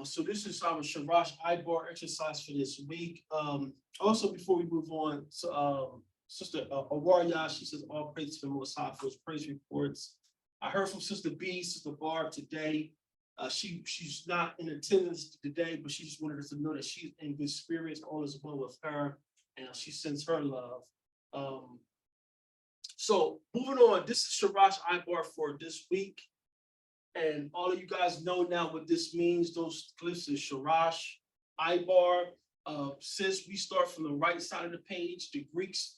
So this is our Sharash Ibar exercise for this week. Also, before we move on, so Sister Awaria, she says all praise to the Most High for his praise reports. I heard from Sister B, Sister Barb today. She's not in attendance today, but she just wanted us to know that she's in good spirits, all is well with her, and she sends her love. So moving on, this is Sharash Ibar for this week. And all of you guys know now what this means. Those glyphs is Sharash, Ibar. Since we start from the right side of the page, the Greeks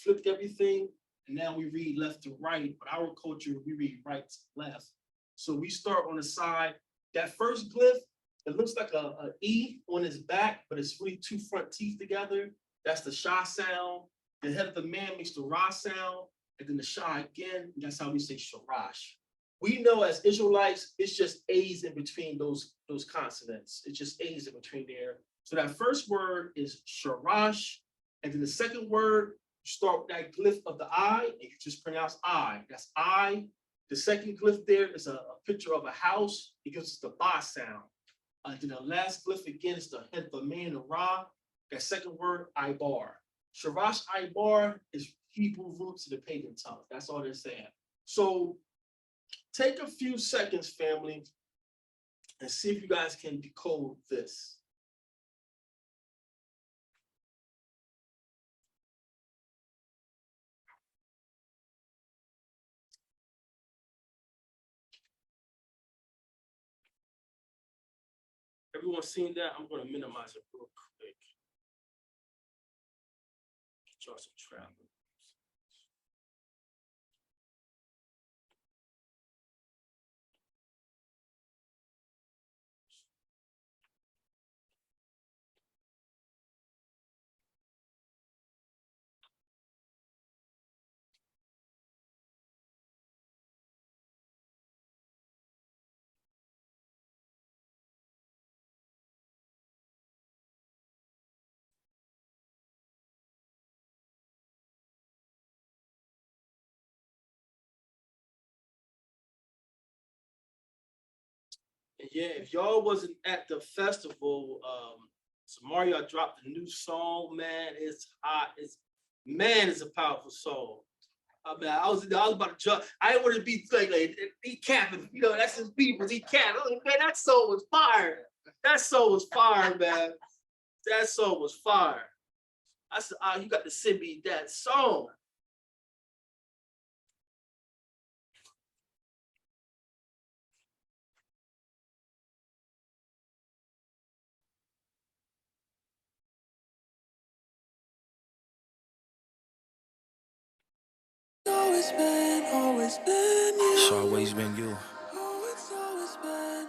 flipped everything, and now we read left to right. But our culture, we read right to left. So we start on the side. That first glyph, it looks like a E on his back, but it's really two front teeth together. That's the Sha sound. The head of the man makes the Ra sound, and then the Sha again. And that's how we say Sharash. We know as Israelites, it's just A's in between those consonants. It's just A's in between there. So that first word is Sharash. And then the second word, you start with that glyph of the I, and you just pronounce I. That's I. The second glyph there is a picture of a house. It gives us the Ba sound. Then the last glyph again is the head of the man, the Ra. That second word, Ibar. Sharash Ibar is Hebrew roots to the pagan tongue. That's all they're saying. So take a few seconds, family, and see if you guys can decode this. Everyone seen that? I'm going to minimize it real quick. Draw some travel. And yeah, if y'all wasn't at the festival, Samaria dropped a new song, man. It's hot. It's a powerful song. I mean, I was about to jump. I didn't want to be like he capping, that's his beavers. He capping. Man, that song was fire. That song was fire, man. That song was fire. I said, you got to send me that song. Always been you. It's always been you.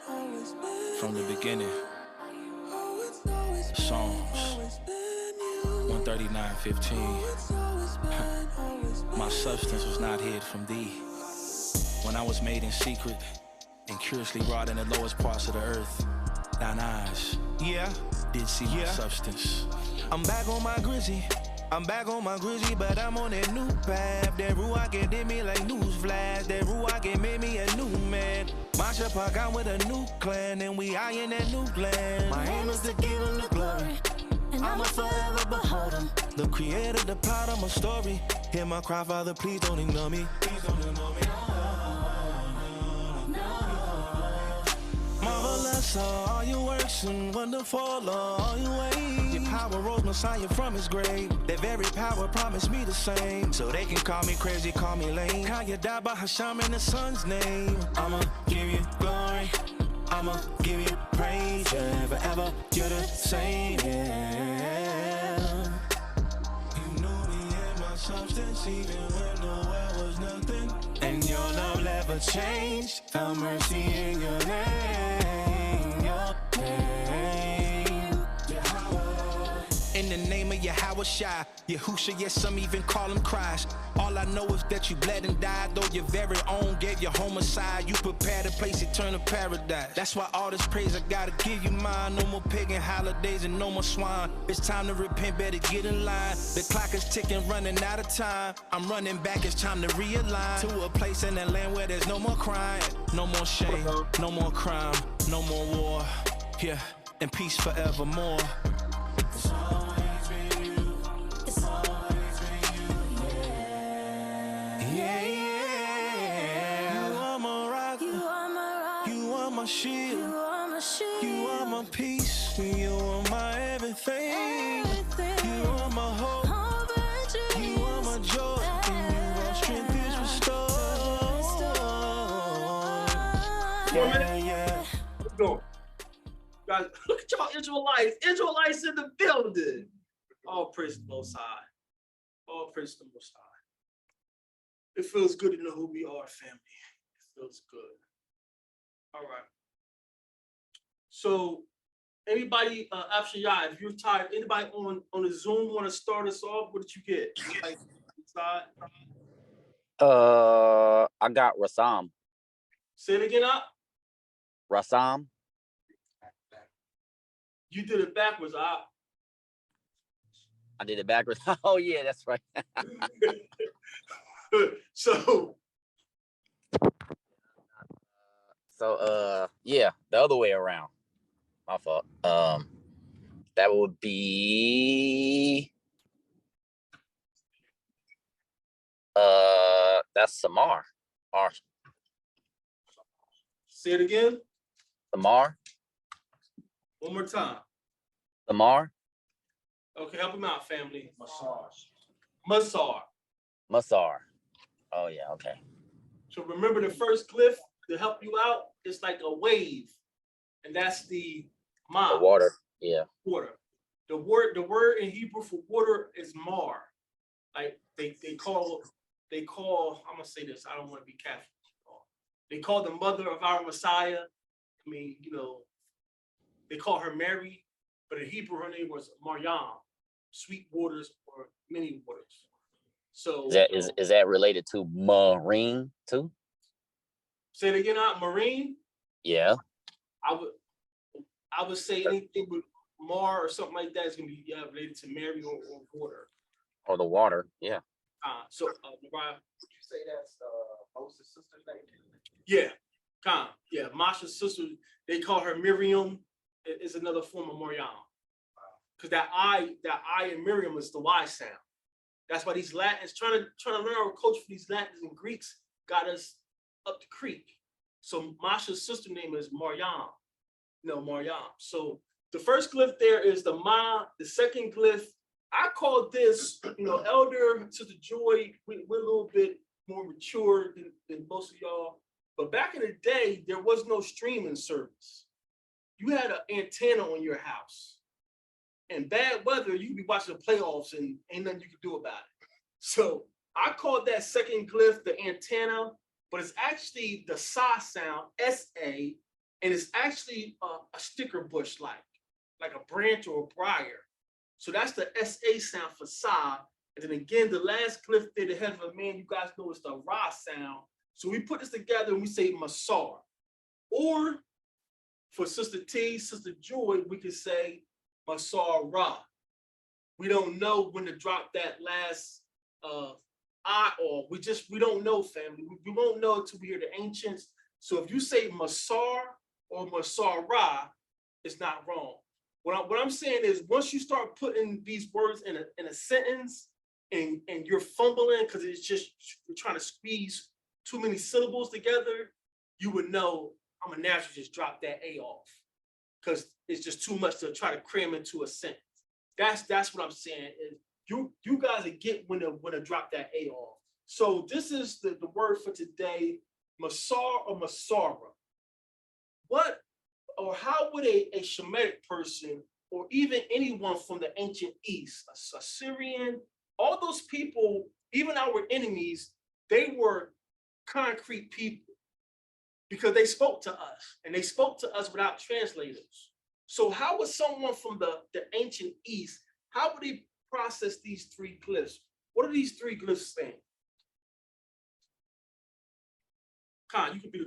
Always been From the beginning. always Psalms been you. 139:15. My substance was not hid from thee. When I was made in secret and curiously wrought in the lowest parts of the earth, thine eyes did see my substance. I'm back on my grizzy. But I'm on that new path. That Ruach can did me like news flash. That Ruach can made me a new man. Masha Park, I'm with a new clan, and we eyeing that new land. My aim is to give him the glory, and I'ma forever behold him. The creator, the plot of my story. Hear my cry, Father, please don't ignore me. Please don't ignore me. Marvelous are all your works and wonderful are all your ways. Your power rose Messiah from his grave. That very power promised me the same. So they can call me crazy, call me lame. Kaya die by Hashem in the son's name. I'ma give you glory. I'ma give you praise. Forever, you're the same. Yeah. You knew me in my substance, even when nowhere was nothing. And your love never changed. Found mercy in your name. Your name. Yahweh. In the name of Yahweh Shai, Yahusha, yes, some even call him Christ. All All I know is that you bled and died, though your very own gave you homicide. You prepared a place eternal paradise. That's why all this praise I gotta give you mine. No more pagan holidays and no more swine. It's time to repent, better get in line. The clock is ticking, running out of time. I'm running back, it's time to realign to a place in the land where there's no more crying, no more shame, no more crime, no more war. Yeah, and peace forevermore. It's always been you. It's always been you. Yeah, yeah. You are my rock. You are my rock. You are my shield. You are my shield. You are my peace. You are my everything. You are my hope. You are my joy. In you our strength is restored. Yeah, yeah. Let's go. Guys, look at y'all Israelites. Israelites in the building. All praise the Most High. All praise the Most High. It feels good to know who we are, family. It feels good. All right. So, anybody, after y'all, if you're tired, anybody on the Zoom want to start us off? What did you get? Like, inside? I got Rassam. Say it again up. Rassam. You did it backwards, up. I did it backwards. Oh yeah, that's right. So, So yeah, the other way around. My fault. That would be that's Samar. Or say it again. Samar. One more time. Samar. Okay, help him out, family. Masar. Masar. Oh yeah, okay. So remember the first glyph to help you out, it's like a wave. And that's the ma. The water. Yeah. Water. The word in Hebrew for water is mar. Like they call, I'm gonna say this, I don't want to be Catholic. They call the mother of our Messiah. I mean, you know, they call her Mary, but in Hebrew her name was Maryam, sweet waters or many waters. So Is that related to marine too? say it again, Marine. Yeah. I would say anything with Mar or something like that is gonna be related to Mary or water. Or the water. Yeah. So Mariah, would you say that's Moses' sister's name? Yeah, yeah, Masha's sister. They call her Miriam. Is another form of Miriam. Because that I in Miriam is the Y sound. That's why these Latins trying to learn our culture for these Latins and Greeks got us up the creek. So Masha's sister name is Maryam. No, Maryam. So the first glyph there is the Ma. The second glyph, I call this, Elder to the Joy. We're a little bit more mature than most of y'all. But back in the day, there was no streaming service. You had an antenna on your house. And bad weather, you could be watching the playoffs and ain't nothing you could do about it. So I called that second glyph the antenna, but it's actually the Sa sound, S-A, and it's actually a sticker bush like a branch or a briar. So that's the S-A sound for Sa. And then again, the last glyph there, the head of a man, you guys know it's the Ra sound. So we put this together and we say Masar. Or for Sister T, Sister Joy, we could say Masar Ra. We don't know when to drop that last I or we don't know, family. We won't know until we hear the ancients. So if you say Masar or Masar Ra, it's not wrong. What I'm saying is once you start putting these words in a sentence and you're fumbling because it's just you're trying to squeeze too many syllables together, you would know I'm gonna naturally just drop that A off because it's just too much to try to cram into a sentence. That's what I'm saying. Is you guys will get when to drop that A off. So this is the word for today, Masar or Masara. What or how would a Shemitic person or even anyone from the ancient East, a Syrian, all those people, even our enemies, they were concrete people because they spoke to us and they spoke to us without translators. So how would someone from the ancient East, how would they process these three glyphs? What are these three glyphs saying? Khan, you can be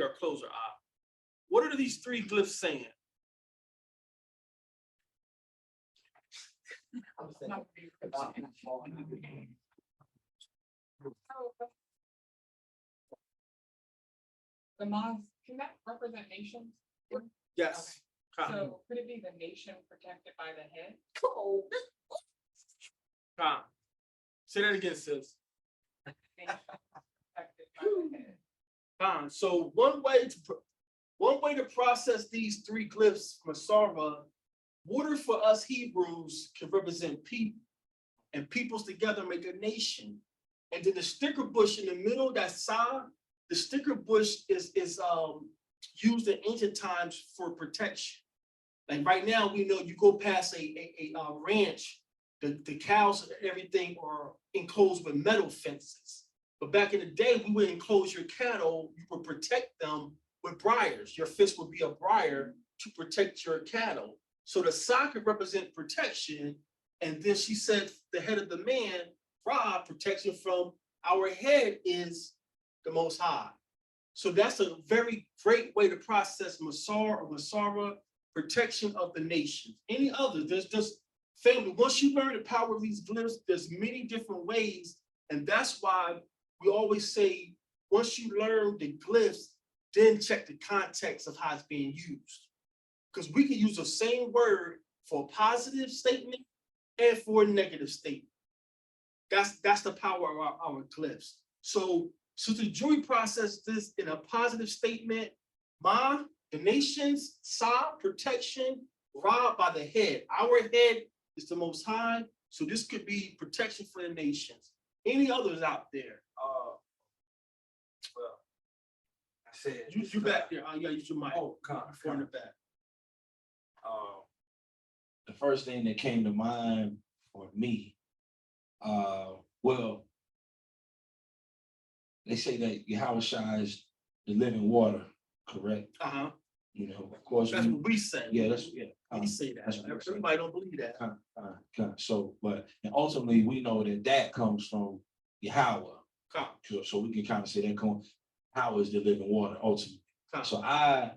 our closer. What are these three glyphs saying? The mosque, can that represent nations? Yes. Khan, So could it be the nation protected by the head? Khan. Say that again, sis. Nation protected by the head. Khan. So one way to process these three glyphs, Masara, water for us Hebrews can represent people, and peoples together make a nation. And then the sticker bush in the middle, that sign, the sticker bush is used in ancient times for protection. Like right now, we know you go past a ranch, the cows and everything are enclosed with metal fences. But back in the day, we would enclose your cattle, you would protect them with briars. Your fist would be a briar to protect your cattle. So the sock could represent protection. And then she said, the head of the man, Ra, protection from our head is the Most High. So that's a very great way to process Masar or Masara, protection of the nation. Any other, there's just family. Once you learn the power of these glyphs, there's many different ways. And that's why we always say, once you learn the glyphs, then check the context of how it's being used. Because we can use the same word for a positive statement and for a negative statement. That's the power of our glyphs. So the jury processed this in a positive statement. Ma, the nations, Sa, protection, Ra, by the head. Our head is the Most High. So this could be protection for the nations. Any others out there? Well, I said. You back there. I gotta use your mic. Oh, come Before in the back. The first thing that came to mind for me, well, they say that Yahushua is the living water, correct? Uh-huh. You know, of course. That's what we say. Yeah, We say that. that's what we say. Everybody don't believe that. So, but, and ultimately, we know that comes from Yahweh. So we can kind of say that Yahweh is the living water ultimately. So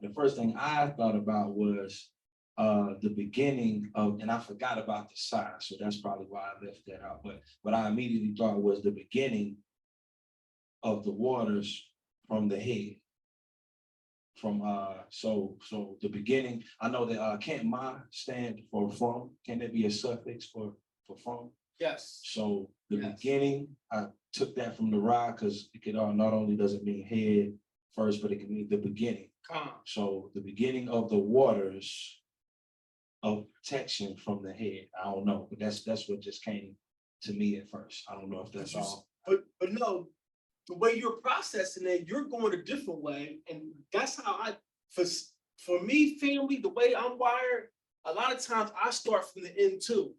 the first thing I thought about was the beginning of, and I forgot about the size, so that's probably why I left that out. But what I immediately thought was the beginning of the waters from the head. From so the beginning, I know that can't ma stand for from? Can there be a suffix for from? Yes. So the Yes. beginning, I took that from the Ra because it could not only does it mean head first, but it can mean the beginning. So the beginning of the waters of protection from the head. I don't know, but that's what just came to me at first. I don't know if that's all. But no, the way you're processing it, you're going a different way. And that's how for me, family, the way I'm wired, a lot of times I start from the end too.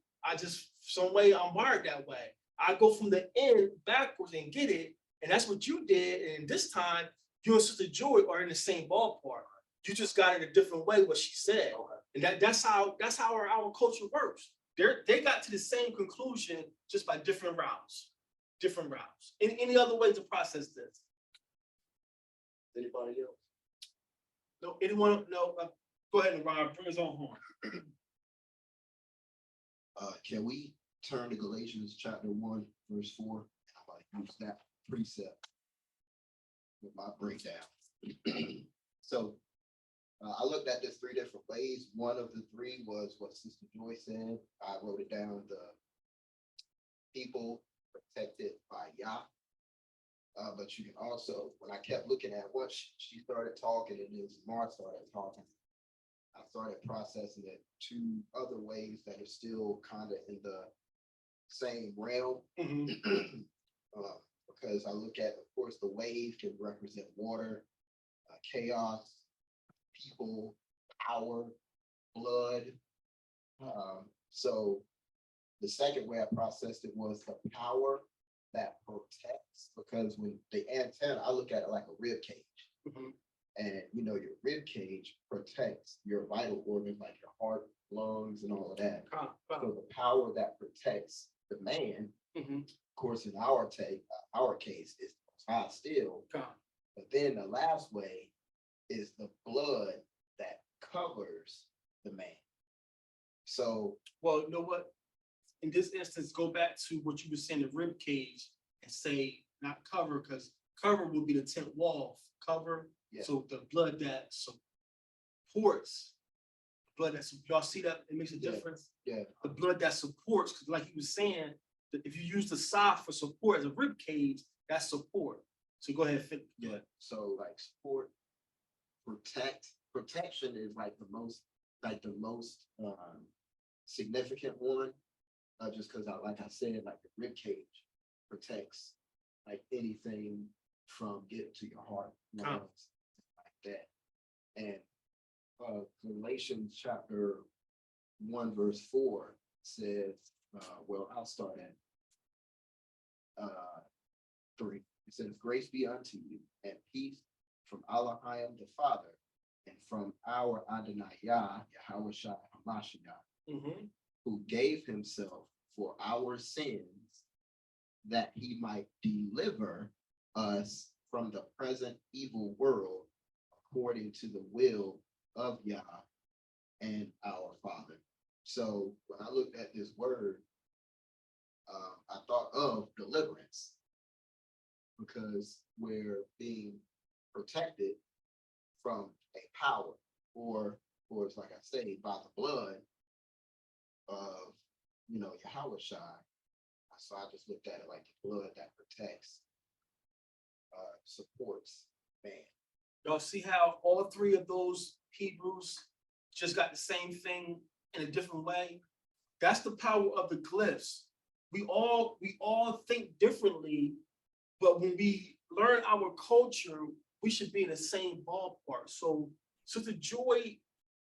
Some way I'm wired that way. I go from the end backwards and get it. And that's what you did. And this time, you and Sister Joy are in the same ballpark. You just got it a different way, what she said. And that's how our culture works. They got to the same conclusion just by different routes. Any other way to process this? Anybody else? No, anyone? No, go ahead and Ron, bring us on home. Can we turn to Galatians chapter 1, verse 4? I'm gonna use that precept with my breakdown. So I looked at this 3 different ways. One of the 3 was what Sister Joy said. I wrote it down, the people protected by Yah. But you can also, when I kept looking at what she started talking, and then Mark started talking, I started processing it 2 other ways that are still kind of in the same realm. Because I look at, of course, the wave can represent water, chaos, people, power, blood. So the second way I processed it was the power that protects, because when the antenna, I look at it like a rib cage. And you know, your rib cage protects your vital organs like your heart, lungs, and all of that. So the power that protects the man, of course, in our case, is high still. But then the last way is the blood that covers the man. So, Well, you know what? In this instance, go back to what you were saying, the rib cage, and say not cover, because cover will be the tent wall, cover. Yeah. So the blood that supports, blood that's, y'all see that, it makes a Yeah. difference? yeah, The blood that supports, because like he was saying, that if you use the side for support as a rib cage, that's support. So go ahead, fit. yeah. So like support, protection is like the most significant one. Just because like I said, like the rib cage protects like anything from getting to your heart, lungs, like that. And Galatians chapter 1 verse 4 says, well, I'll start at 3. It says, grace be unto you and peace from Allah the Father and from our Adonai Yahweh Shai Hamashiach, Mhm. who gave himself for our sins, that he might deliver us from the present evil world, according to the will of Yah and our Father. So when I looked at this word, I thought of deliverance, because we're being protected from a power, or it's like I say, by the blood of, Yahweh Shai. So I just looked at it like the blood that protects, supports man. Y'all see how all three of those Hebrews just got the same thing in a different way? That's the power of the glyphs. We all think differently, but when we learn our culture, we should be in the same ballpark. So the Joy,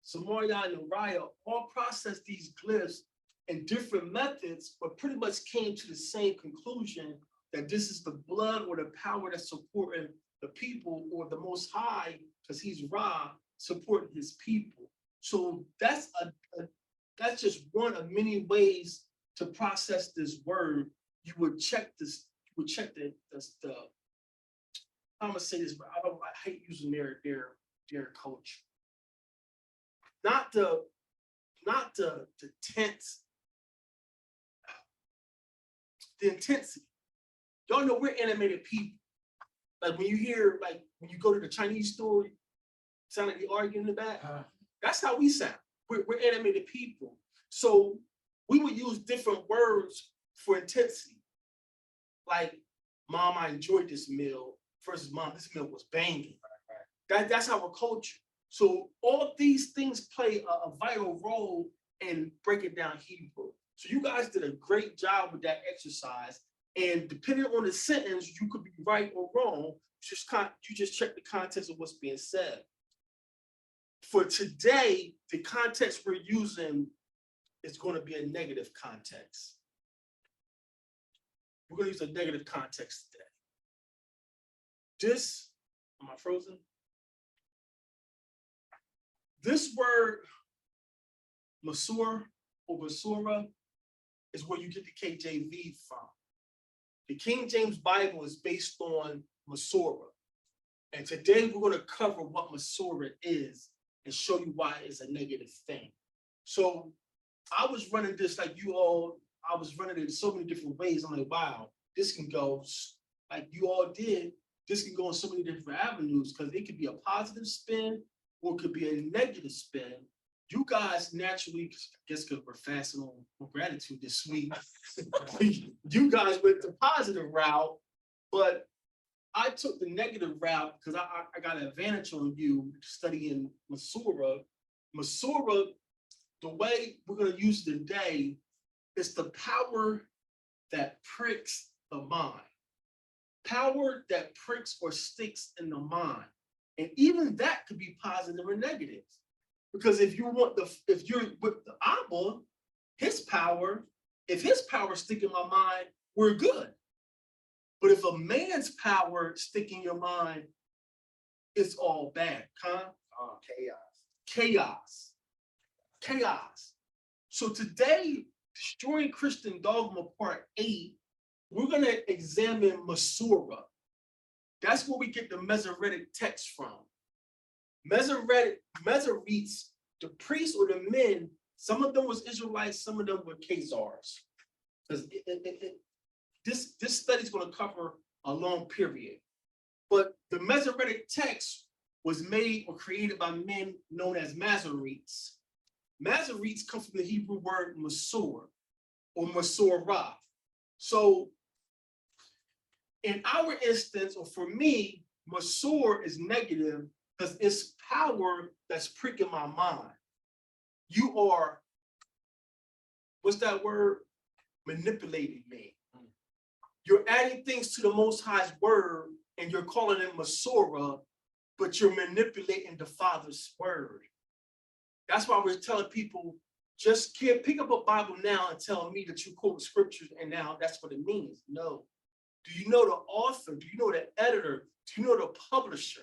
Samaria, and Raya all process these glyphs in different methods, but pretty much came to the same conclusion that this is the blood or the power that's supporting the people, or the Most High, because he's Ra, supporting his people. So that's just one of many ways to process this word. You would check this, you would check the I'm gonna say this, but I hate using their culture. Not the tense, the intensity. Y'all know we're animated people. Like when you hear, like when you go to the Chinese store, sound like you're arguing in the back. That's how we sound. We're animated people. So we would use different words for intensity. Like, Mom, I enjoyed this meal, versus Mom, this meal was banging. That's our culture. So all these things play a vital role in breaking down Hebrew. So you guys did a great job with that exercise. And depending on the sentence, you could be right or wrong. You just check the context of what's being said. For today, the context we're using is going to be a negative context. We're going to use a negative context today. Am I frozen? This word, Masur or Basura, is where you get the KJV from. The King James Bible is based on Masorah. And today we're going to cover what Masorah is and show you why it's a negative thing. So I was running this like you all, I was running it in so many different ways. I'm like, wow, this can go like you all did. This can go in so many different avenues, because it could be a positive spin or it could be a negative spin. You guys naturally, I guess because we're fasting on gratitude this week, you guys went the positive route, but I took the negative route because I got an advantage on you studying Masorah. Masorah, the way we're going to use it today, is the power that pricks the mind. Power that pricks or sticks in the mind. And even that could be positive or negative. Because if you're with the Abba, his power, if his power stick in my mind, we're good. But if a man's power stick in your mind, it's all bad, huh? Chaos. So today, Destroying Christian Dogma Part 8, we're gonna examine Masorah. That's where we get the Masoretic text from. Masoretes, the priests or the men, some of them was Israelites, some of them were Khazars. Because this study is going to cover a long period. But the Masoretic text was made or created by men known as Masoretes. Masoretes come from the Hebrew word Masor or Masorah. So in our instance, or for me, Masor is negative because it's power that's pricking my mind. You are, what's that word? Manipulating me. You're adding things to the Most High's word and you're calling it Masorah, but you're manipulating the Father's word. That's why we're telling people, just can't pick up a Bible now and tell me that you quote scriptures and now that's what it means. No. Do you know the author? Do you know the editor? Do you know the publisher?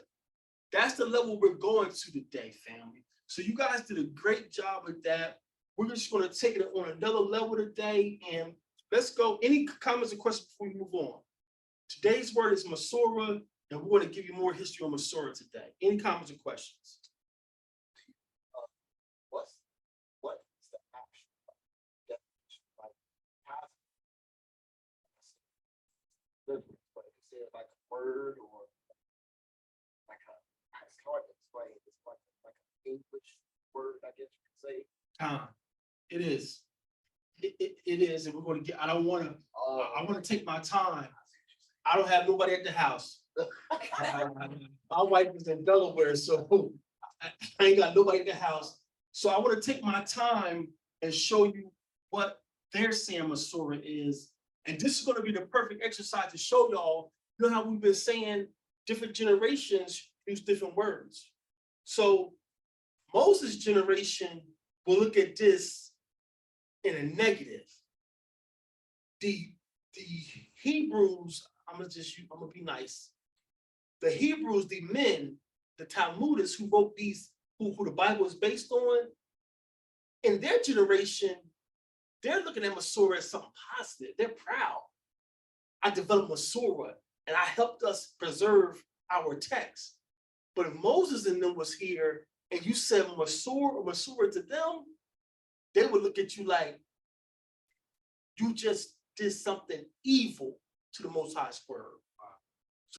That's the level we're going to today, family. So you guys did a great job with that. We're just going to take it on another level today. And let's go. Any comments or questions before we move on? Today's word is Masorah, and we're going to give you more history on Masorah today. Any comments or questions? What is the actual definition? Like, how but you say like a word or like a, it's hard to explain. It's like an English word, I guess you could say. It is. It is, and we're going to get. I don't want to. I want to take my time. I don't have nobody at the house. My wife is in Delaware, so I ain't got nobody at the house. So I want to take my time and show you what they're saying Masorah is. And this is going to be the perfect exercise to show y'all, you know how we've been saying different generations use different words. So Moses' generation will look at this in a negative. The Hebrews, I'm gonna be nice. The Hebrews, the men, the Talmudists who wrote these, who the Bible is based on, in their generation, they're looking at Masorah as something positive. They're proud. I developed Masorah and I helped us preserve our text. But if Moses and them was here and you said Masorah to them, they would look at you like you just did something evil to the Most High's word.